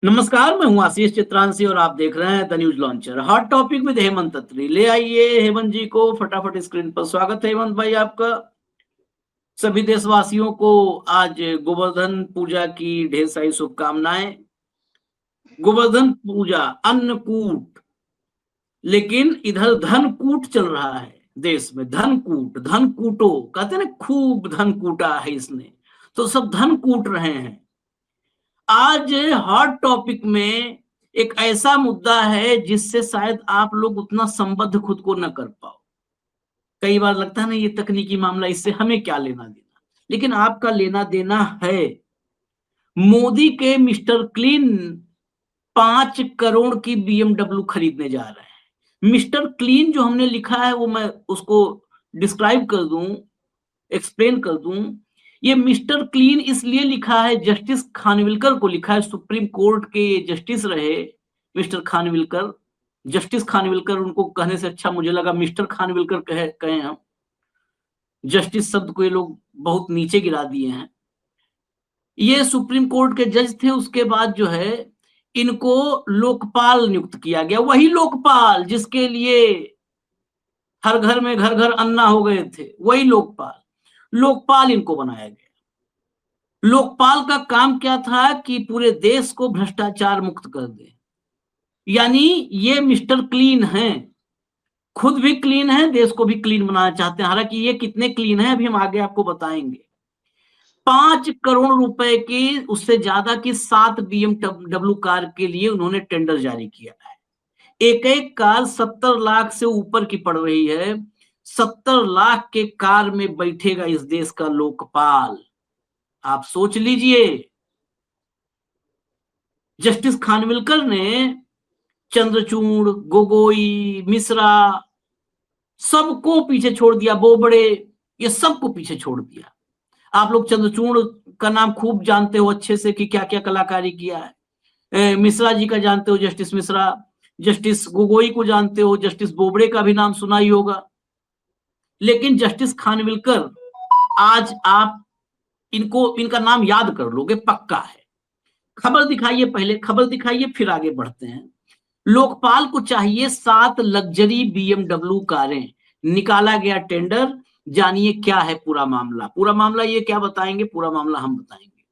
नमस्कार, मैं हूं आशीष चित्रांशी और आप देख रहे हैं the news launcher. Hot topic with Hemant Atri. ले आइए हेमंत जी को फटाफट स्क्रीन पर। स्वागत है हेमंत भाई आपका। सभी देशवासियों को आज गोवर्धन पूजा की ढेर सारी शुभकामनाएं। गोवर्धन पूजा अन्नकूट, लेकिन इधर धनकूट चल रहा है देश में। धनकूट, धनकूटो कहते हैं ना, खूब धन कूटा है इसने, तो सब धन कूट रहे हैं। आज हॉट टॉपिक में एक ऐसा मुद्दा है जिससे शायद आप लोग उतना संबद्ध खुद को न कर पाओ। कई बार लगता है ना ये तकनीकी मामला, इससे हमें क्या लेना देना, लेकिन आपका लेना देना है। मोदी के मिस्टर क्लीन 5 करोड़ की बीएमडब्ल्यू खरीदने जा रहे हैं। मिस्टर क्लीन जो हमने लिखा है वो मैं उसको डिस्क्राइब कर दूं, एक्सप्लेन कर दूं। ये मिस्टर क्लीन इसलिए लिखा है, जस्टिस खानविलकर को लिखा है। सुप्रीम कोर्ट के जस्टिस रहे मिस्टर खानविलकर। जस्टिस खानविलकर उनको कहने से अच्छा मुझे लगा मिस्टर खानविलकर कहें हम। जस्टिस शब्द को ये लोग बहुत नीचे गिरा दिए हैं। ये सुप्रीम कोर्ट के जज थे। उसके बाद जो है इनको लोकपाल नियुक्त किया गया। वही लोकपाल जिसके लिए हर घर में घर घर अन्ना हो गए थे, वही लोकपाल। लोकपाल इनको बनाया गया। लोकपाल का काम क्या था कि पूरे देश को भ्रष्टाचार मुक्त कर दे। यानी ये मिस्टर क्लीन हैं, खुद भी क्लीन है, देश को भी क्लीन बनाना चाहते हैं। हालांकि ये कितने क्लीन है अभी हम आगे आपको बताएंगे। 5 करोड़ रुपए की, उससे ज्यादा की 7 बीएमडब्ल्यू कार के लिए उन्होंने टेंडर जारी किया है। एक एक कार 70 लाख से ऊपर की पड़ रही है। 70 लाख के कार में बैठेगा इस देश का लोकपाल। आप सोच लीजिए। जस्टिस खानविलकर ने चंद्रचूड़, गोगोई, मिश्रा सबको पीछे छोड़ दिया। बोबड़े, ये सबको पीछे छोड़ दिया। आप लोग चंद्रचूड़ का नाम खूब जानते हो अच्छे से कि क्या क्या कलाकारी किया है। मिश्रा जी का जानते हो, जस्टिस मिश्रा। जस्टिस गोगोई को जानते हो, जस्टिस बोबड़े का भी नाम सुना ही होगा। लेकिन जस्टिस खानविलकर, आज आप इनका नाम याद कर लोगे, पक्का है। खबर दिखाइए, पहले खबर दिखाइए फिर आगे बढ़ते हैं। लोकपाल को चाहिए 7 लग्जरी बीएमडब्ल्यू कारें। निकाला गया टेंडर। जानिए क्या है पूरा मामला। पूरा मामला ये क्या बताएंगे, पूरा मामला हम बताएंगे।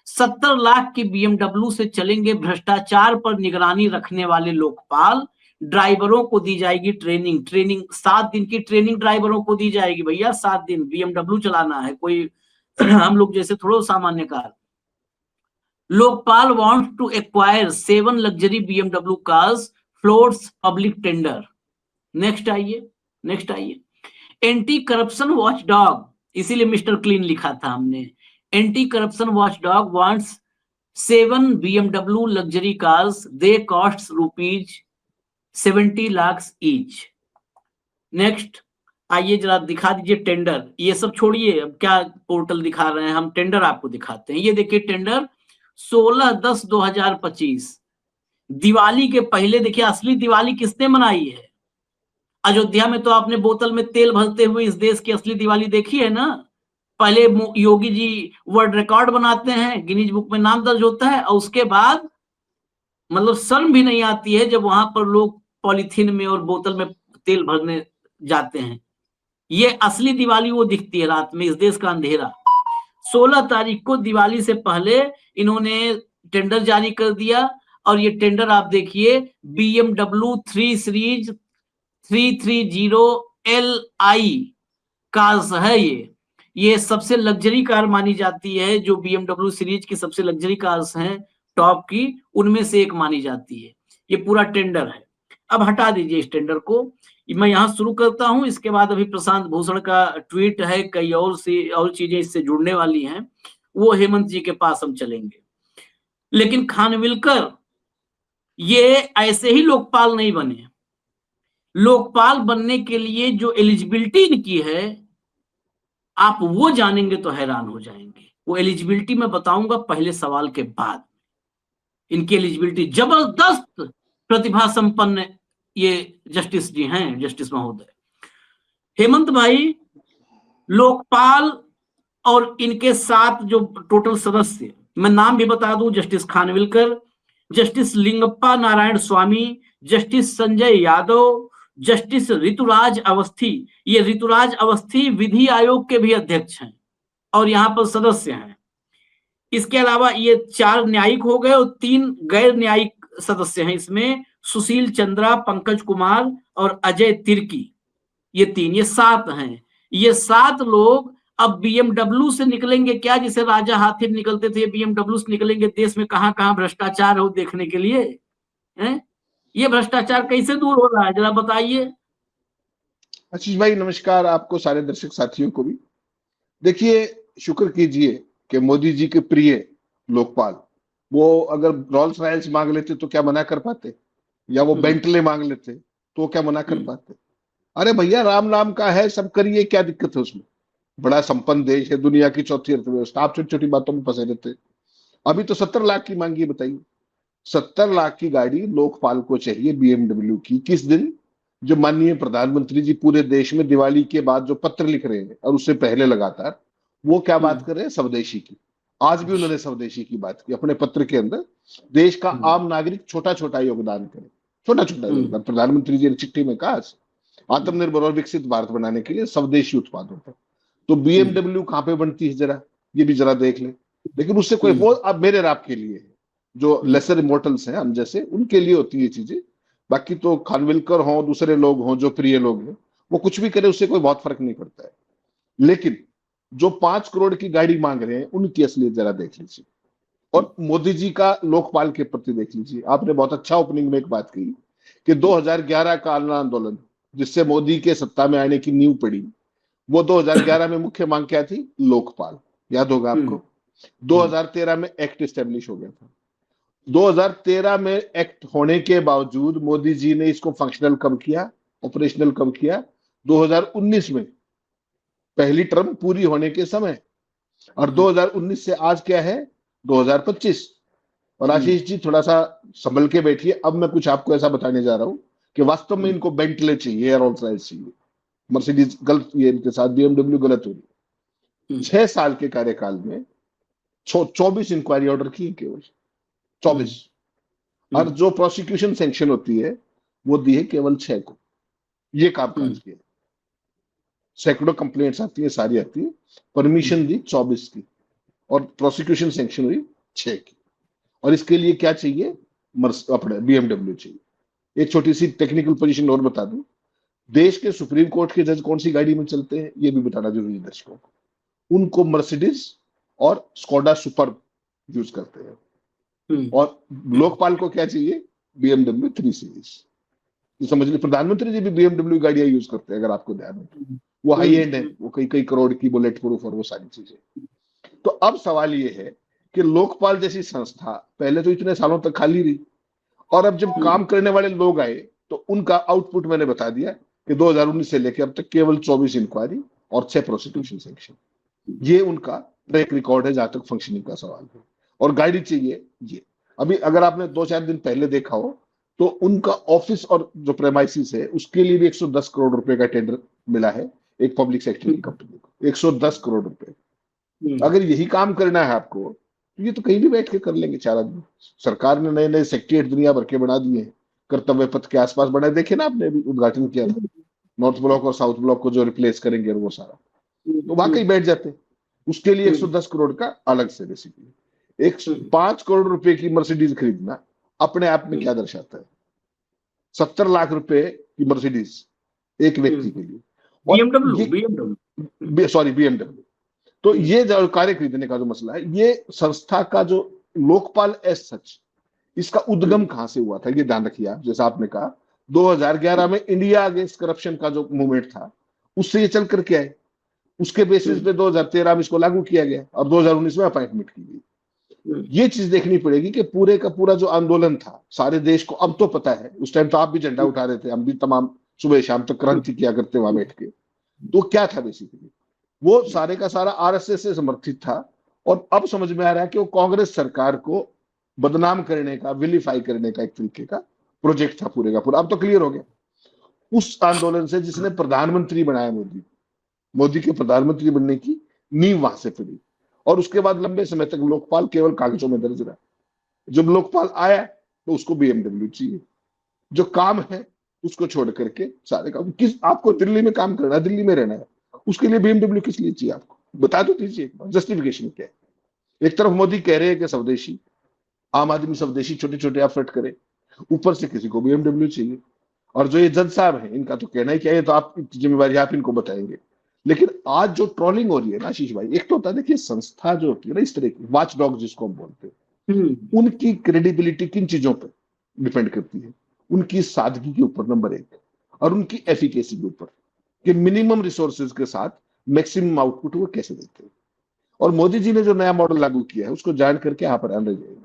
70 लाख की बीएमडब्ल्यू से चलेंगे भ्रष्टाचार पर निगरानी रखने वाले लोकपाल। ड्राइवरों को दी जाएगी ट्रेनिंग 7 दिन की ट्रेनिंग ड्राइवरों को दी जाएगी। भैया 7 दिन बीएमडब्ल्यू चलाना है, कोई हम लोग जैसे थोड़ा सामान्य car. Lokpal wants to acquire 7 luxury BMW cars, floats public tender. Next आइए। एंटी करप्शन वॉच डॉग, इसीलिए मिस्टर क्लीन लिखा था हमने। Anti corruption watchdog wants 7 BMW luxury cars. They cost ₹70 lakh each. Next आइए, जरा दिखा दीजिए टेंडर। ये सब छोड़िए, अब क्या पोर्टल दिखा रहे हैं, हम टेंडर आपको दिखाते हैं। ये देखिए टेंडर 16/10/2025, दिवाली के पहले। देखिए असली दिवाली किसने मनाई है। अयोध्या में तो आपने बोतल में तेल भरते हुए इस देश की असली दिवाली देखी है ना। पहले योगी जी वर्ल्ड रिकॉर्ड बनाते हैं, गिनीज बुक में नाम दर्ज होता है, और उसके बाद मतलब शर्म भी नहीं आती है जब वहां पर लोग पॉलिथीन में और बोतल में तेल भरने जाते हैं। ये असली दिवाली वो दिखती है रात में, इस देश का अंधेरा। 16 तारीख को दिवाली से पहले इन्होंने टेंडर जारी कर दिया। और ये टेंडर आप देखिए, BMW 3 सीरीज 330Li कार्स है। ये सबसे लग्जरी कार मानी जाती है। जो BMW सीरीज की सबसे लग्जरी कार्स हैं टॉप की, उनमें से एक मानी जाती है। ये पूरा टेंडर है। अब हटा दीजिए इस टेंडर को, मैं यहां शुरू करता हूं। इसके बाद अभी प्रशांत भूषण का ट्वीट है, कई और चीजें इससे जुड़ने वाली हैं, वो हेमंत जी के पास हम चलेंगे। लेकिन खानविलकर ये ऐसे ही लोकपाल नहीं बने। लोकपाल बनने के लिए जो एलिजिबिलिटी इनकी है, आप वो जानेंगे तो हैरान हो जाएंगे। वो एलिजिबिलिटी मैं बताऊंगा पहले सवाल के बाद। इनकी एलिजिबिलिटी जबरदस्त प्रतिभा संपन्न ये जस्टिस जी हैं, जस्टिस महोदय हेमंत भाई। लोकपाल और इनके 7 जो टोटल सदस्य, मैं नाम भी बता दूं, जस्टिस खानविलकर, जस्टिस लिंगप्पा नारायण स्वामी, जस्टिस संजय यादव, जस्टिस ऋतुराज अवस्थी। ये ऋतुराज अवस्थी विधि आयोग के भी अध्यक्ष हैं और यहाँ पर सदस्य हैं। इसके अलावा ये 4 न्यायिक हो गए और 3 गैर न्यायिक सदस्य हैं इसमें, सुशील चंद्रा, पंकज कुमार और अजय तिर्की। ये 3, ये 7 हैं। ये 7 लोग अब बीएमडब्ल्यू से निकलेंगे क्या, जिसे राजा हाथी निकलते थे, बीएमडब्ल्यू से निकलेंगे देश में कहां कहां भ्रष्टाचार हो देखने के लिए है? ये भ्रष्टाचार कैसे दूर हो रहा है जरा बताइए। आशीष भाई नमस्कार, आपको सारे दर्शक साथियों को भी। देखिए, शुक्र कीजिए कि मोदी जी के प्रिय लोकपाल वो अगर रोल्स रॉयल्स मांग लेते तो क्या मना कर पाते, या वो बेंटले मांग लेते तो क्या मना कर पाते। अरे भैया, राम नाम का है, सब करिए, क्या दिक्कत है उसमें। बड़ा संपन्न देश है, दुनिया की चौथी अर्थव्यवस्था, आप छोटी छोटी बातों में फंसे रहते। अभी तो 70 लाख की मांगी, बताइए 70 लाख की गाड़ी लोकपाल को चाहिए बीएमडब्ल्यू की। किस दिन? जो माननीय प्रधानमंत्री जी पूरे देश में दिवाली के बाद जो पत्र लिख रहे हैं और उससे पहले लगातार वो क्या बात कर रहे हैं, स्वदेशी की। आज भी उन्होंने स्वदेशी की बात की अपने पत्र के अंदर। देश का आम नागरिक छोटा छोटा योगदान करे, छोटा छोटा योगदान। प्रधानमंत्री जी ने चिट्ठी में कहा आत्मनिर्भर और विकसित भारत बनाने के लिए स्वदेशी उत्पादों पर। तो बीएमडब्ल्यू कहां पे बनती है जरा ये भी जरा देख ले। लेकिन उससे कोई वो अब मेरे राप के लिए है, जो लेसर इमोर्टल्स हैं हम जैसे, उनके लिए होती है चीजें। बाकी तो खानविलकर हो, दूसरे लोग हों जो प्रिय लोग हैं, वो कुछ भी करे उससे कोई बहुत फर्क नहीं पड़ता है। लेकिन जो 5 करोड़ की गाड़ी मांग रहे हैं उनकी असलियत जरा देख लीजिए, और मोदी जी का लोकपाल के प्रति देख लीजिए। आपने बहुत अच्छा ओपनिंग में एक बात कही कि 2011 का अन्ना आंदोलन जिससे मोदी के सत्ता में आने की नींव पड़ी, वो 2011 में मुख्य मांग क्या थी? लोकपाल। याद होगा आपको। 2013 में एक्ट स्टेब्लिश हो गया था। 2013 में एक्ट होने के बावजूद मोदी जी ने इसको फंक्शनल कब किया, ऑपरेशनल कब किया? 2019 में, पहली टर्म पूरी होने के समय। और 2019 से आज क्या है? 2025। और आशीष जी थोड़ा सा संभल के बैठिए, अब मैं कुछ आपको ऐसा बताने जा रहा हूं कि वास्तव में इनको बेंटले चाहिए या रोल्स रॉयस चाहिए। मर्सिडीज गलत, ये इनके साथ बीएमडब्ल्यू गलत हो रही। 6 साल के कार्यकाल में 24 इंक्वायरी ऑर्डर की, केवल 24। और जो प्रोसिक्यूशन सैंक्शन होती है वो दी है केवल 6 को। ये कामकाज किया। सैकड़ों कंप्लेंट्स आती है, सारी आती है, परमिशन दी 24 की और प्रोसिक्यूशन सैंक्शन हुई 6 की। और इसके लिए क्या चाहिए? अपने बीएमडब्ल्यू चाहिए। एक छोटी सी टेक्निकल पोजीशन और बता दूं, देश के सुप्रीम कोर्ट के जज कौन सी गाड़ी में चलते हैं ये भी बताना जरूरी है दर्शकों को। उनको मर्सिडीज और स्कोडा सुपर यूज करते हैं। और लोकपाल को क्या चाहिए? BMW 3 series. ये समझ लीजिए, प्रधानमंत्री जी भी बीएमडब्ल्यू गाड़ियां यूज करते हैं, अगर आपको ध्यान हो। वो हाई एंड है, वो कई कई करोड़ की, बुलेट प्रूफ और वो सारी चीजें। तो अब सवाल ये है कि लोकपाल जैसी संस्था पहले तो इतने सालों तक खाली रही, और अब जब काम करने वाले लोग आए तो उनका आउटपुट मैंने बता दिया कि 2019 से लेकर अब तक केवल 24 इंक्वायरी और 6 प्रोसिक्यूशन सेक्शन। ये उनका ट्रैक रिकॉर्ड है जहां तक फंक्शनिंग का सवाल है। और गाड़ी चाहिए ये। अभी अगर आपने 2-4 दिन पहले देखा हो तो उनका ऑफिस और जो प्रेमाइसिस है उसके लिए भी 110 करोड़ रुपए का टेंडर मिला है एक पब्लिक सेक्टर की कंपनी को। 110 करोड़ रुपए। अगर यही काम करना है आपको तो ये तो कहीं भी बैठ के कर लेंगे 4 आदमी। सरकार ने नए नए सेक्रेटरीट दुनिया भर के बना दिए हैं, कर्तव्य पथ के आसपास बनाए। देखे ना, आपने अभी उद्घाटन किया था, नॉर्थ ब्लॉक और साउथ ब्लॉक को जो रिप्लेस करेंगे और वो सारा, तो वहां कहीं बैठ जाते। उसके लिए 110 करोड़ का अलग से बेसिकली। 5 करोड़ रुपए की मर्सिडीज खरीदना अपने आप में क्या दर्शाता है? 70 लाख रुपए की मर्सिडीज एक व्यक्ति के लिए, बीएमडब्ल्यू। तो ये जो कार्य खरीदने का जो मसला है, ये संस्था का जो लोकपाल एज सच, इसका उद्गम कहां से हुआ था ये ध्यान रखिए आप। जैसा आपने कहा 2011 में इंडिया अगेंस्ट करप्शन का जो मूवमेंट था उससे ये चल करके आए। उसके बेसिस पे 2013 में इसको लागू किया गया और 2019 में अपॉइंटमेंट की गई। ये चीज देखनी पड़ेगी कि पूरे का पूरा जो आंदोलन था सारे देश को, अब तो पता है, उस टाइम तो आप भी झंडा उठा रहे थे, हम भी तमाम सुबह शाम तक क्रांति किया करते वहां बैठ के। तो क्या था बेसिकली, वो सारे का सारा आरएसएस से समर्थित था। और अब समझ में आ रहा है कि वो कांग्रेस सरकार को बदनाम करने का, विलीफाई करने का एक तरीके का प्रोजेक्ट था पूरे का पूरा। अब तो क्लियर हो गया। उस आंदोलन से जिसने प्रधानमंत्री बनाया मोदी के प्रधानमंत्री बनने की नींव वहां से पड़ी। और उसके बाद लंबे समय तक लोकपाल केवल कागजों में दर्ज रहा। जब लोकपाल आया तो उसको BMW चाहिए। जो काम है उसको छोड़ करके सारे काम, किस आपको दिल्ली में काम करना है, दिल्ली में रहना है, उसके लिए BMW किस लिए चाहिए आपको, बता दो दीजिए एक बार, जस्टिफिकेशन क्या है। एक तरफ मोदी कह रहे हैं कि स्वदेशी, आम आदमी स्वदेशी छोटे छोटे एफर्ट करे, ऊपर से किसी को BMW चाहिए। और जो ये जज साहब हैं, इनका तो कहना ही क्या है, तो आप जिम्मेवारी आप इनको बताएंगे। लेकिन आज जो ट्रोलिंग हो रही है ना आशीष भाई, एक तो होता है देखिए संस्था जो होती है ना इस तरह की वॉच डॉग जिसको हम बोलते हैं, उनकी क्रेडिबिलिटी किन चीजों पर डिपेंड करती है, उनकी सादगी के ऊपर नंबर एक, और उनकी एफिकेसी के ऊपर, कि मिनिमम रिसोर्सेज के साथ मैक्सिमम आउटपुट वो कैसे देते हैं। और मोदी जी ने जो नया मॉडल लागू किया है उसको जान करके आप हैरान रह जाएंगे।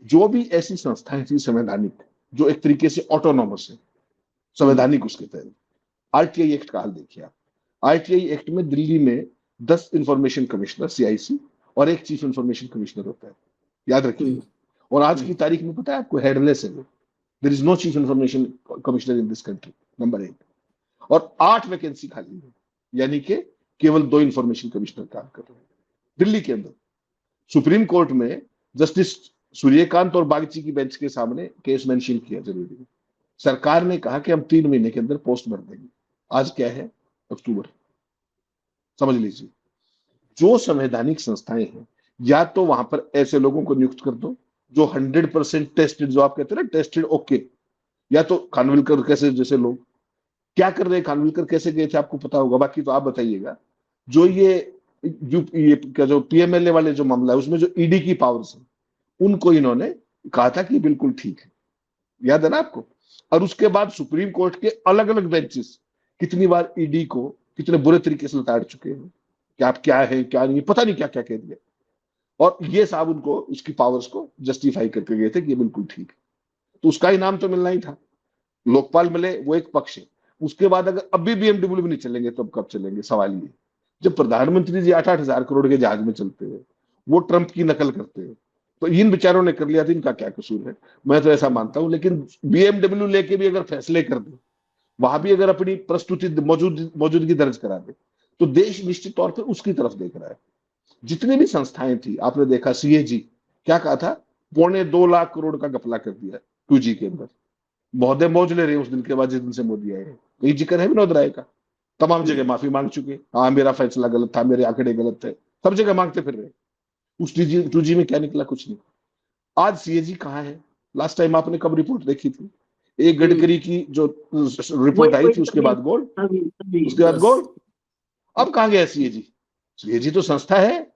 जो भी ऐसी संस्थाएं थी संवैधानिक, जो एक तरीके से ऑटोनॉमस है, संवैधानिक उसके तहत, RTI एक्ट का हाल देखिए आप। RTI एक्ट में दिल्ली में 10 इंफॉर्मेशन कमिश्नर CIC और एक चीफ इंफॉर्मेशन कमिश्नर होता है, याद रखिए। और आज की तारीख में पता है आपको, हेडलेस है, there is no chief information commissioner in this country, number 1। और 8 वैकेंसी खाली है, यानी कि केवल 2 इंफॉर्मेशन कमिश्नर काम कर रहे हैं दिल्ली के अंदर। सुप्रीम कोर्ट में जस्टिस सूर्यकांत और बागची की बेंच के सामने केस मेंशन किया जरूरी है। सरकार ने कहा कि हम 3 महीने के अंदर पोस्ट भर देंगे। आज क्या है, अक्टूबर, समझ लीजिए। जो संवैधानिक संस्थाएं हैं, या तो वहां पर ऐसे लोगों को नियुक्त कर दो जो 100% टेस्टेड, जो आप कहते हैं ना टेस्टेड, ओके। या तो खानविलकर कैसे जैसे लोग क्या कर रहे हैं, खानविलकर कैसे गए थे आपको पता होगा, बाकी तो आप बताइएगा। जो ये क्या जो PMLA वाले जो मामला है उसमें जो ED की पावर्स है, उनको इन्होंने कहा था कि बिल्कुल ठीक है, याद है ना आपको। और उसके बाद सुप्रीम कोर्ट के अलग अलग बेंचेस कितनी बार ED को कितने बुरे तरीके से लताड़ चुके हैं कि आप क्या है क्या नहीं, पता नहीं क्या क्या कह दिया। और ये साहब उनको उसकी पावर्स को जस्टिफाई करके गए थे कि ये बिल्कुल ठीक है, तो उसका इनाम तो मिलना ही था। लोकपाल मिले, वो एक पक्ष है। उसके बाद अगर अभी BMW भी नहीं चलेंगे तो अब कब चलेंगे, सवाल ये। जब प्रधानमंत्री जी 8-8 हजार करोड़ के जहाज में चलते हैं, वो ट्रंप की नकल करते हैं, तो इन बेचारों ने कर लिया था, इनका क्या कसूर है, मैं तो ऐसा मानता हूं। लेकिन BMW लेके भी अगर फैसले कर दे, वहां भी अगर अपनी प्रस्तुति मौजूदगी दर्ज करा दे, तो देश निश्चित तौर पर उसकी तरफ देख रहा है। जितनी भी संस्थाएं थी, आपने देखा CAG क्या कहा था, 2.25 लाख करोड़ का घपला कर दिया 2G के अंदर। महोदय मौज ले रहे हैं उस दिन के बाद जिस दिन से मोदी आए हैं। कहीं जिक्र है विनोद राय का, तमाम जगह माफी मांग चुके, हाँ मेरा फैसला गलत था, मेरे आंकड़े गलत थे, सब जगह मांगते फिर रहे। उस 2G में क्या निकला, कुछ नहीं। आज CAG कहाँ है, लास्ट टाइम आपने कब रिपोर्ट देखी थी, एक गडकरी की जो रिपोर्ट आई थी, उसके बाद गोल्ड, उसके बाद गोल्ड। अब कहाँ गया CAG तो संस्था है,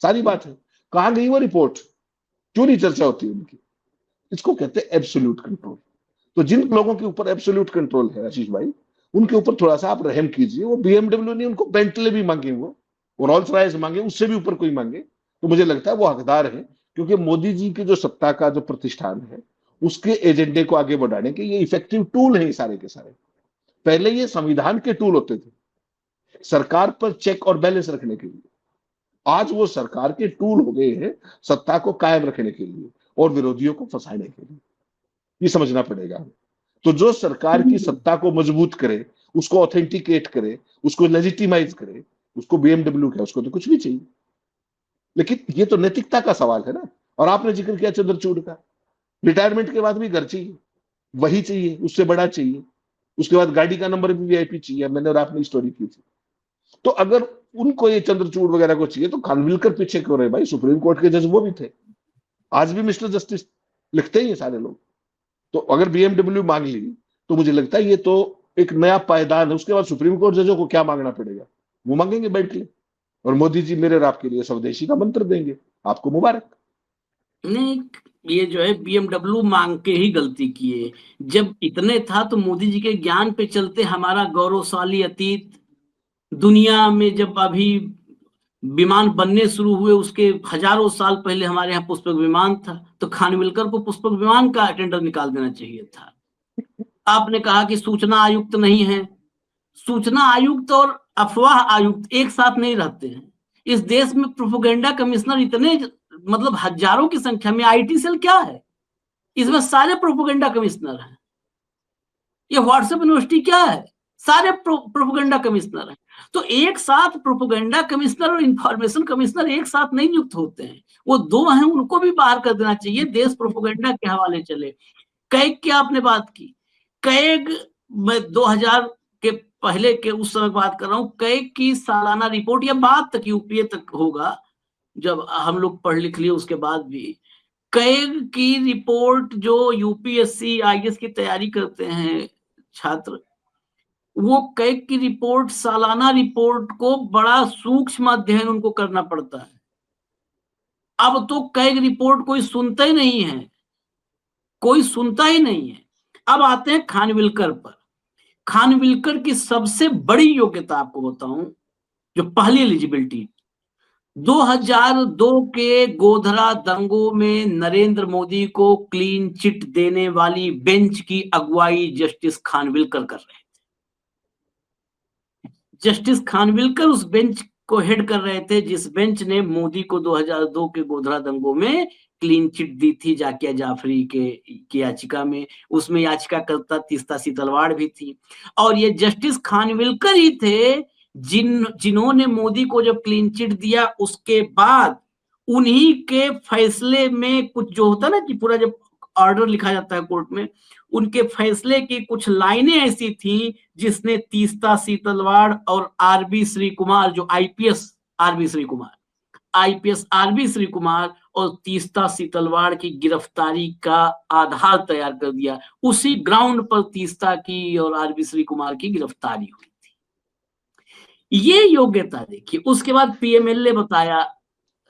सारी बात है, कहाँ गई वो रिपोर्ट, क्यों नहीं चर्चा होती उनकी। इसको कहते हैं एब्सोल्यूट कंट्रोल। तो जिन लोगों के ऊपर एब्सोल्यूट कंट्रोल है आशीष भाई, उनके ऊपर थोड़ा सा आप रहम कीजिए। वो BMW नहीं, उनको बेंटले भी मांगे, वो रोल्स रॉयस मांगे, उससे भी ऊपर कोई मांगे, तो मुझे लगता है वो हकदार है। क्योंकि मोदी जी की जो सत्ता का जो प्रतिष्ठान है, उसके एजेंडे को आगे बढ़ाने के ये इफेक्टिव टूल है सारे के सारे। पहले ये संविधान के टूल होते थे सरकार पर चेक और बैलेंस रखने के लिए, आज वो सरकार के टूल हो गए हैं सत्ता को कायम रखने के लिए और विरोधियों को फंसाने के लिए। ये समझना पड़ेगा। तो जो सरकार की सत्ता को मजबूत करे, उसको ऑथेंटिकेट करे, उसको लेजिटिमाइज करे, उसको BMW क्या, उसको तो कुछ भी चाहिए। लेकिन ये तो नैतिकता का सवाल है ना। और आपने जिक्र किया चंद्रचूड़ का, रिटायरमेंट के बाद भी घर चाहिए, वही चाहिए, उससे बड़ा चाहिए, उसके बाद गाड़ी का नंबर भी VIP चाहिए। मैंने और आपने स्टोरी की थी। तो अगर उनको ये चंद्रचूड़ वगैरह को चाहिए तो खानविलकर पीछे क्यों रहे भाई, सुप्रीम कोर्ट के जज वो भी थे, आज भी मिस्टर जस्टिस लिखते ही सारे लोग। तो अगर BMW मांग ली तो मुझे लगता है ये तो एक नया पायदान है। उसके बाद सुप्रीम कोर्ट जजों को क्या मांगना पड़ेगा, वो मांगेंगे बेंटले, और मोदी जी मेरे और आपके लिए स्वदेशी का मंत्र देंगे, आपको मुबारक। नहीं, ये जो है BMW मांग के ही गलती किए। जब इतने था तो मोदी जी के ज्ञान पे चलते हमारा गौरवशाली अतीत, दुनिया में जब अभी विमान बनने शुरू हुए उसके हजारों साल पहले हमारे यहाँ पुष्पक विमान था, तो खानविलकर को पुष्पक विमान का टेंडर निकाल देना चाहिए था। आपने कहा कि सूचना आयुक्त नहीं है, सूचना आयुक्त और अफवाह आयुक्त एक साथ नहीं रहते हैं। इस देश में प्रोपोगेंडा कमिश्नर इतने, मतलब हजारों की संख्या में। IT सेल क्या है, इसमें सारे प्रोपोगेंडा कमिश्नर हैं। ये व्हाट्सएप यूनिवर्सिटी क्या है, सारे प्रोपोगेंडा कमिश्नर हैं। तो एक साथ प्रोपेगेंडा कमिश्नर और इंफॉर्मेशन कमिश्नर एक साथ नहीं नियुक्त होते हैं, वो दो हैं, उनको भी बाहर कर देना चाहिए, देश प्रोपेगेंडा के हवाले चले। कैग की आपने बात की, कैग मैं 2000 के पहले के उस समय बात कर रहा हूँ, कैग की सालाना रिपोर्ट या बाद तक यूपीए तक होगा, जब हम लोग पढ़ लिख लिए उसके बाद भी, कैग की रिपोर्ट जो यूपीएससी आईएएस की तैयारी करते हैं छात्र, वो कैग की रिपोर्ट, सालाना रिपोर्ट को बड़ा सूक्ष्म अध्ययन उनको करना पड़ता है। अब तो कैग रिपोर्ट कोई सुनता ही नहीं है, कोई सुनता ही नहीं है। अब आते हैं खानविलकर पर। खानविलकर की सबसे बड़ी योग्यता आपको बताऊं, जो पहली एलिजिबिलिटी, 2002 के गोधरा दंगों में नरेंद्र मोदी को क्लीन चिट देने वाली बेंच की अगुवाई जस्टिस खानविलकर कर रहे थे। जस्टिस खानविलकर उस बेंच को हेड कर रहे थे, जिस बेंच ने मोदी को 2002 के गोधरा दंगों में क्लीन चिट दी थी जाकिया जाफरी की याचिका में। उसमें याचिकाकर्ता तीस्ता सीतलवाड़ भी थी, और ये जस्टिस खानविलकर ही थे जिन्होंने मोदी को जब क्लीन चिट दिया उसके बाद उन्हीं के फैसले में कुछ जो होता ना कि पूरा जब ऑर्डर लिखा जाता है कोर्ट में, उनके फैसले की कुछ लाइनें ऐसी थी जिसने तीस्ता सीतलवाड़ और आरबी श्री कुमार, जो IPS RB Sreekumar, IPS RB Sreekumar और तीस्ता सीतलवाड़ की गिरफ्तारी का आधार तैयार कर दिया। उसी ग्राउंड पर तीस्ता की और आरबी श्री कुमार की गिरफ्तारी हुई थी। ये योग्यता देखिए। उसके बाद पीएमएलए बताया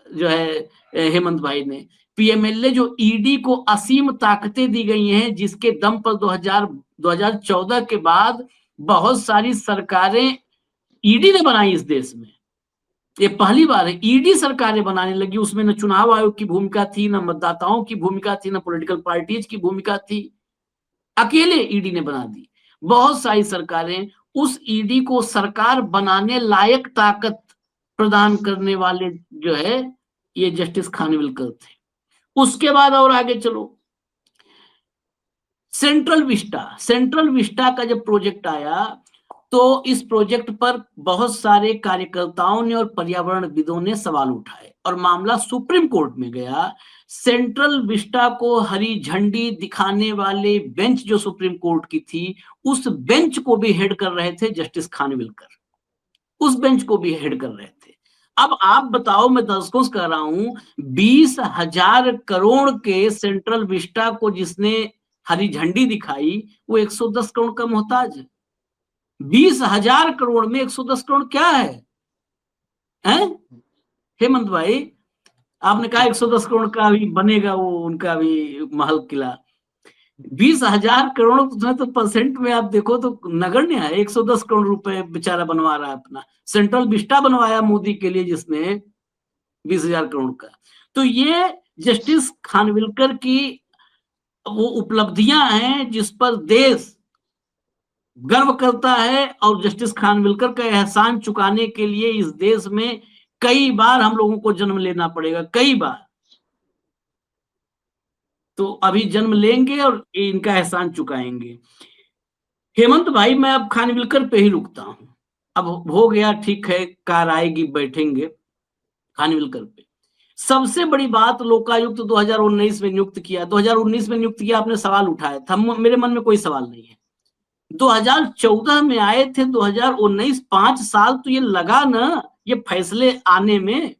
जो है हेमंत भाई ने, पीएमएलए जो ईडी को असीम ताकतें दी गई हैं, जिसके दम पर 2014 के बाद बहुत सारी सरकारें ईडी ने बनाई इस देश में। ये पहली बार है ईडी सरकारें बनाने लगी। उसमें न चुनाव आयोग की भूमिका थी, न मतदाताओं की भूमिका थी, न पॉलिटिकल पार्टीज की भूमिका थी, अकेले ईडी ने बना दी। बहुत सारी सरकारें, उस ईडी को सरकार बनाने लायक ताकत प्रदान करने वाले जो है ये जस्टिस खानविलकर थे। उसके बाद और आगे चलो, सेंट्रल विस्टा का जब प्रोजेक्ट आया तो इस प्रोजेक्ट पर बहुत सारे कार्यकर्ताओं ने और पर्यावरणविदों ने सवाल उठाए और मामला सुप्रीम कोर्ट में गया। सेंट्रल विस्टा को हरी झंडी दिखाने वाले बेंच जो सुप्रीम कोर्ट की थी, उस बेंच को भी हेड कर रहे थे जस्टिस खानविलकर, उस बेंच को भी हेड कर रहे थे। अब आप बताओ, मैं दर्शकों से कह रहा हूं, 20,000 करोड़ के सेंट्रल विस्टा को जिसने हरी झंडी दिखाई, वो 110 करोड़ का मोहताज है। 20,000 करोड़ में 110 करोड़ क्या है, हैं? हेमंत भाई, आपने कहा 110 करोड़ का भी बनेगा वो उनका भी महल किला। 20,000 करोड़ तो परसेंट में आप देखो तो नगण्य है। 110 करोड़ रुपए बेचारा बनवा रहा है अपना। सेंट्रल विस्टा बनवाया मोदी के लिए जिसने 20,000 करोड़ का। तो ये जस्टिस खानविलकर की वो उपलब्धियां हैं जिस पर देश गर्व करता है, और जस्टिस खानविलकर का एहसान चुकाने के लिए इस देश में कई बार हम लोगों को जन्म लेना पड़ेगा, कई बार। तो अभी जन्म लेंगे और इनका एहसान चुकाएंगे। हेमंत भाई, मैं अब खानविलकर पे ही रुकता हूं। अब हो गया, ठीक है, कार आएगी बैठेंगे खानविलकर पे। सबसे बड़ी बात, लोकायुक्त 2019 में नियुक्त किया। 2019 में नियुक्त किया, आपने सवाल उठाया था, मेरे मन में कोई सवाल नहीं है। 2014 में आए थे, 2019, 5 साल तो ये लगा ना ये फैसले आने में।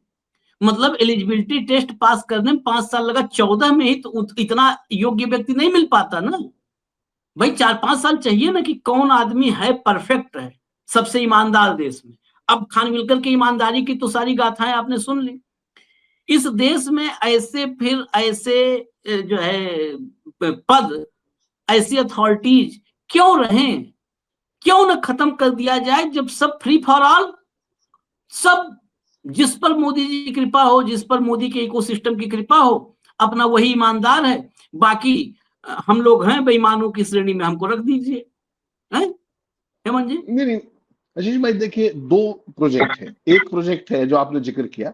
मतलब एलिजिबिलिटी टेस्ट पास करने में 5 साल लगा। 14 में ही तो इतना योग्य व्यक्ति नहीं मिल पाता ना भाई। 4-5 साल चाहिए ना कि कौन आदमी है परफेक्ट है, सबसे ईमानदार देश में। अब खानविलकर की ईमानदारी की तो सारी गाथाएं आपने सुन ली। इस देश में ऐसे फिर ऐसे जो है पद, ऐसी अथॉरिटीज क्यों रहें, क्यों न खत्म कर दिया जाए, जब सब फ्री फॉर ऑल, सब जिस पर मोदी जी की कृपा हो, जिस पर मोदी के इकोसिस्टम की कृपा हो, अपना वही ईमानदार है, बाकी हम लोग हैं बेईमानों की श्रेणी में, हमको रख दीजिए। हेमंत जी? नहीं आशीष भाई, देखिए 2 प्रोजेक्ट है। एक प्रोजेक्ट है जो आपने जिक्र किया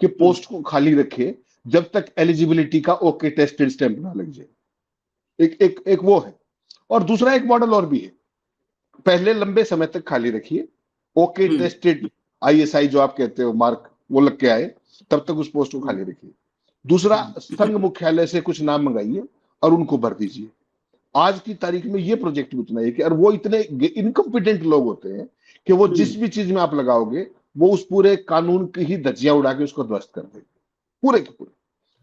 कि पोस्ट को खाली रखे जब तक एलिजिबिलिटी का ओके टेस्टेड स्टैंप ना लग जाए, एक वो है। और दूसरा एक मॉडल और भी है, पहले लंबे समय तक खाली रखिए, ओके टेस्टेड ISI जो आप कहते हो मार्क वो लग के आए, तब तक उस पोस्ट को खाली रखिए। दूसरा, संघ मुख्यालय से कुछ नाम मंगाइए और उनको भर दीजिए। आज की तारीख में ये प्रोजेक्ट भी उतना है कि और वो इतने इनकम्पिटेंट लोग होते हैं कि वो जिस भी चीज में आप लगाओगे वो उस पूरे कानून की ही धज्जियां उड़ा के उसको ध्वस्त कर देंगे पूरे के पूरे।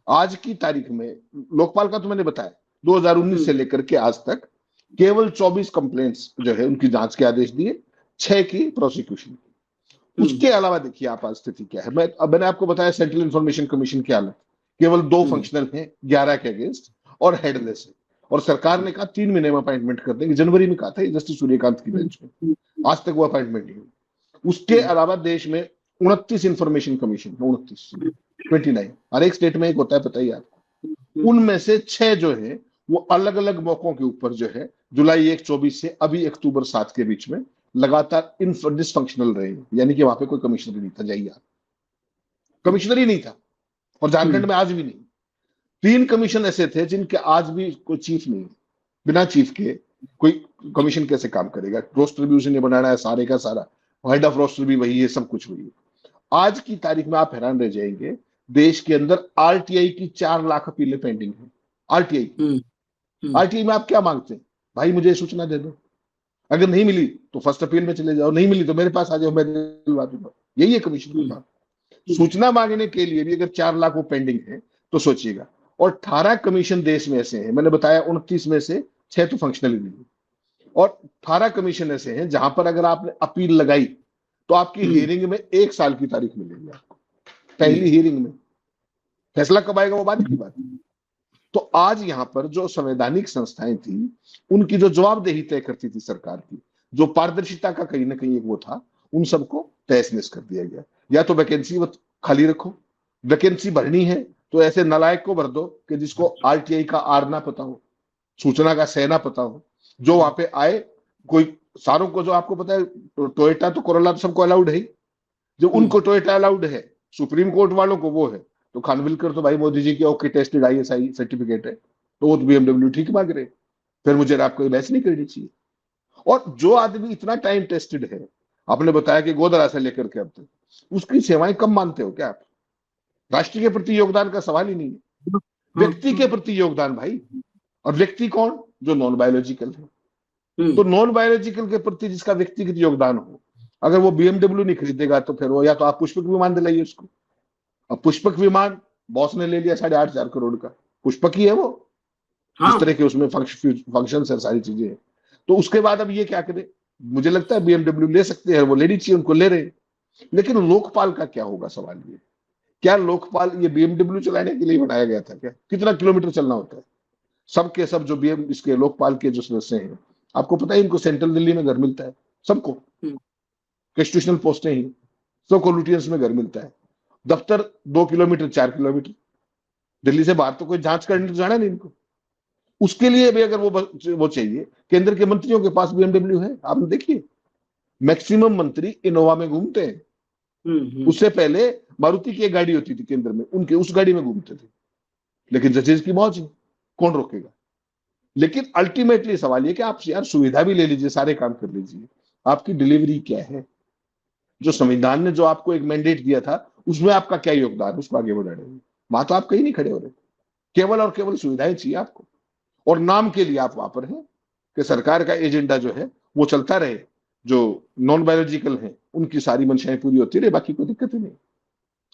आज की तारीख में लोकपाल का तो मैंने बताया 2019 से लेकर के आज तक केवल 24 कंप्लेंट्स जो है उनकी जांच के आदेश दिए, 6 की प्रोसिक्यूशन की। उसके अलावा देखिए आप आज स्थिति क्या है। मैंने आपको बताया सेंट्रल इंफॉर्मेशन कमीशन की हालत, केवल 2 फंक्शनल हैं 11 के अगेंस्ट और हेडलेस है। और सरकार ने कहा 3 महीने में अपॉइंटमेंट कर देंगे, जनवरी में कहा था जस्टिस सूर्यकांत की बेंच में, आज तक वो अपॉइंटमेंट नहीं हुई। उसके अलावा देश में 29 इंफॉर्मेशन कमीशन, 29 हर एक स्टेट में एक होता है, पता ही आपको। उनमें से 6 जो है वो अलग अलग मौकों के ऊपर जो है जुलाई 1, 24 से अभी अक्टूबर 7 के बीच में लगातार डिसफंक्शनल रहे, यानी कि वहां पे कोई कमिश्नर नहीं था। जाइए, कमिश्नर ही नहीं था। और झारखंड में आज भी नहीं। 3 कमीशन ऐसे थे जिनके आज भी कोई चीफ नहीं है। बिना चीफ के कोई कमीशन कैसे काम करेगा? रोस्टर भी उसी ने बनाना है, सारे का सारा हेड ऑफ रोस्टर भी वही है, सब कुछ वही है। आज की तारीख में आप हैरान रह जाएंगे, देश के अंदर RTI की 4 लाख अपीलें पेंडिंग है। RTI में आप क्या मांगते हैं? भाई मुझे सूचना दे दो, अगर नहीं मिली तो फर्स्ट अपील में चले जाओ, नहीं मिली तो मेरे पास आ जाओ, मैं दिलवा दूंगा। यही है कमीशन की बात। सूचना मांगने के लिए भी अगर 4 लाख वो पेंडिंग है तो सोचिएगा। और 18 कमीशन देश में ऐसे हैं, मैंने बताया 29 में से 6 तो फंक्शनल ही नहीं, और 18 कमीशन ऐसे हैं जहां पर अगर आपने अपील लगाई तो आपकी हियरिंग में 1 साल की तारीख मिलेगी आपको, पहली हियरिंग में। फैसला कब आएगा वो बाद की बात। तो आज यहां पर जो संवैधानिक संस्थाएं थी उनकी जो जवाबदेही तय करती थी सरकार की, जो पारदर्शिता का कहीं ना कहीं एक वो था, उन सबको तहस नहस कर दिया गया। या तो वैकेंसी खाली रखो, वैकेंसी भरनी है तो ऐसे नालायक को भर दो कि जिसको RTI का आर ना पता हो, सूचना का सह ना पता हो, जो वहां पे आए। कोई सारों को, जो आपको पता है टोयोटा तो कोरोला तो सबको अलाउड है, जो उनको टोयोटा अलाउड है, सुप्रीम कोर्ट वालों को वो है, तो खानविलकर तो भाई मोदी जी की ओके टेस्टेड ISI सर्टिफिकेट है, तो वो तो BMW ठीक मांग रहे। फिर मुझे आपको बहस नहीं करनी चाहिए। और जो आदमी इतना टाइम टेस्टेड है, आपने बताया कि गोधरा से लेकर के अब तक, उसकी सेवाएं कम मानते हो क्या आप? राष्ट्र के प्रति योगदान का सवाल ही नहीं है, व्यक्ति के प्रति योगदान भाई। और व्यक्ति कौन? जो नॉन बायोलॉजिकल है। तो नॉन बायोलॉजिकल के प्रति जिसका व्यक्तिगत योगदान हो, अगर वो BMW नहीं खरीदेगा तो फिर वो, या तो आप पुष्पक विमान दिलाइए उसको। अब पुष्पक विमान बॉस ने ले लिया 8.5 करोड़ का, पुष्पक ही है वो, जिस तरह के उसमें फंक्शन है, सारी चीजें हैं। तो उसके बाद अब ये क्या करे? मुझे लगता है BMW ले सकते हैं, वो लेनी चाहिए, उनको ले रहे। लेकिन लोकपाल का क्या होगा? सवाल ये, क्या लोकपाल ये BMW चलाने के लिए बनाया गया था क्या? कितना किलोमीटर चलना होता है? सबके सब जो इसके लोकपाल के जो सदस्य हैं, आपको पता है इनको सेंट्रल दिल्ली में घर मिलता है, सबको कॉन्स्टिट्यूशनल पोस्टें ही, सबको लुटियंस में घर मिलता है। दफ्तर 2 किलोमीटर 4 किलोमीटर, दिल्ली से बाहर तो कोई जांच करने तो जाना नहीं इनको। उसके लिए भी अगर वो चाहिए, केंद्र के मंत्रियों के पास BMW है, आपने देखिए मैक्सिमम मंत्री इनोवा में घूमते हैं। उससे पहले मारुति की एक गाड़ी होती थी केंद्र में, उनके उस गाड़ी में घूमते थे। लेकिन जजेस की मौज है, कौन रोकेगा? लेकिन अल्टीमेटली सवाल ये कि आप यार सुविधा भी ले लीजिए, सारे काम कर लीजिए, आपकी डिलीवरी क्या है? जो संविधान ने जो आपको एक मैंडेट दिया था उसमें आपका क्या योगदान है उसको आगे बढ़ाने में? वहां तो आप कहीं नहीं खड़े हो रहे, केवल और केवल सुविधाएं चाहिए आपको, और नाम के लिए आप वहां पर हैं कि सरकार का एजेंडा जो है वो चलता रहे, जो नॉन बायोलॉजिकल हैं उनकी सारी मंशाएं पूरी होती रहे, बाकी कोई दिक्कत ही नहीं।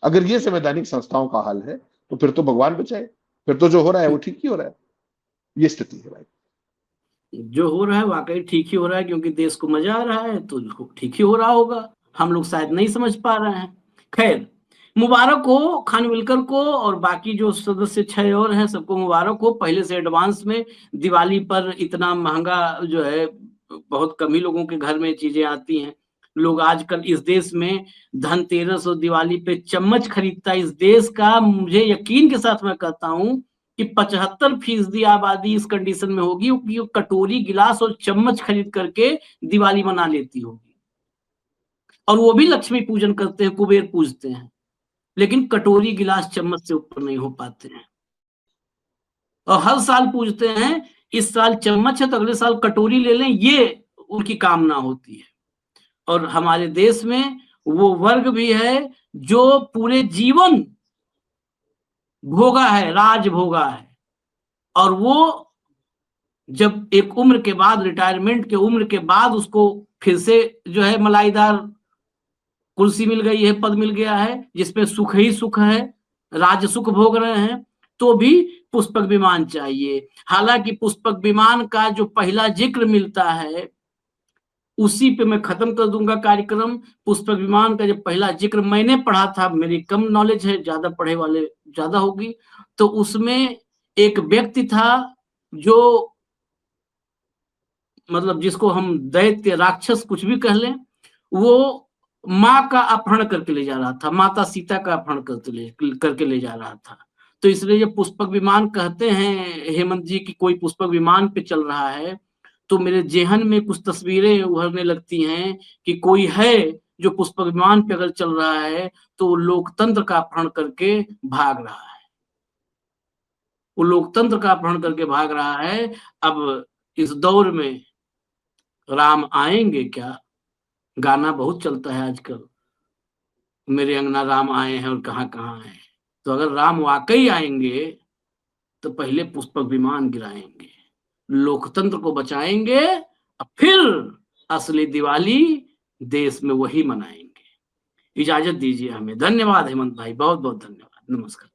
अगर ये संवैधानिक संस्थाओं का हाल है तो फिर तो भगवान बचाए, फिर तो जो हो रहा है वो ठीक ही हो रहा है। ये स्थिति है भाई। जो हो रहा है वाकई ठीक ही हो रहा है, क्योंकि देश को मजा आ रहा है तो ठीक ही हो रहा होगा, हम लोग शायद नहीं समझ पा रहे हैं। खैर, मुबारक हो खानविलकर को और बाकी जो सदस्य 6 और हैं, सबको मुबारक हो। पहले से एडवांस में दिवाली पर इतना महंगा जो है, बहुत कम ही लोगों के घर में चीजें आती हैं। लोग आजकल इस देश में धनतेरस और दिवाली पे चम्मच खरीदता है। इस देश का, मुझे यकीन के साथ मैं कहता हूं कि 75% आबादी इस कंडीशन में होगी कि वो कटोरी, गिलास और चम्मच खरीद करके दिवाली मना लेती होगी। और वो भी लक्ष्मी पूजन करते हैं, कुबेर पूजते हैं, लेकिन कटोरी, गिलास, चम्मच से ऊपर नहीं हो पाते हैं। और हर साल पूजते हैं, इस साल चम्मच है तो अगले साल कटोरी ले लें, ये उनकी कामना होती है। और हमारे देश में वो वर्ग भी है जो पूरे जीवन भोगा है, राज भोगा है, और वो जब एक उम्र के बाद, रिटायरमेंट के उम्र के बाद, उसको फिर से जो है मलाईदार कुर्सी मिल गई है, पद मिल गया है, जिसमें सुख ही सुख है, राज सुख भोग रहे हैं, तो भी पुष्पक विमान चाहिए। हालांकि पुष्पक विमान का जो पहला जिक्र मिलता है, उसी पे मैं खत्म कर दूंगा कार्यक्रम। पुष्पक विमान का जब पहला जिक्र मैंने पढ़ा था, मेरी कम नॉलेज है, ज्यादा पढ़े वाले ज्यादा होगी, तो उसमें एक व्यक्ति था जो, मतलब जिसको हम दैत्य राक्षस कुछ भी कह लें, वो माँ का अपहरण करके ले जा रहा था, माता सीता का अपहरण करके ले जा रहा था। तो इसलिए जब पुष्पक विमान कहते हैं हेमंत जी की कोई पुष्पक विमान पे चल रहा है, तो मेरे जेहन में कुछ तस्वीरें उभरने लगती हैं कि कोई है जो पुष्पक विमान पे अगर चल रहा है तो वो लोकतंत्र का अपहरण करके भाग रहा है, वो लोकतंत्र का अपहरण करके भाग रहा है। अब इस दौर में राम आएंगे क्या, गाना बहुत चलता है आजकल, मेरे अंगना राम आए हैं और कहाँ कहाँ आए हैं। तो अगर राम वाकई आएंगे तो पहले पुष्पक विमान गिराएंगे, लोकतंत्र को बचाएंगे, और फिर असली दिवाली देश में वही मनाएंगे। इजाजत दीजिए हमें। धन्यवाद हेमंत भाई, बहुत बहुत धन्यवाद। नमस्कार।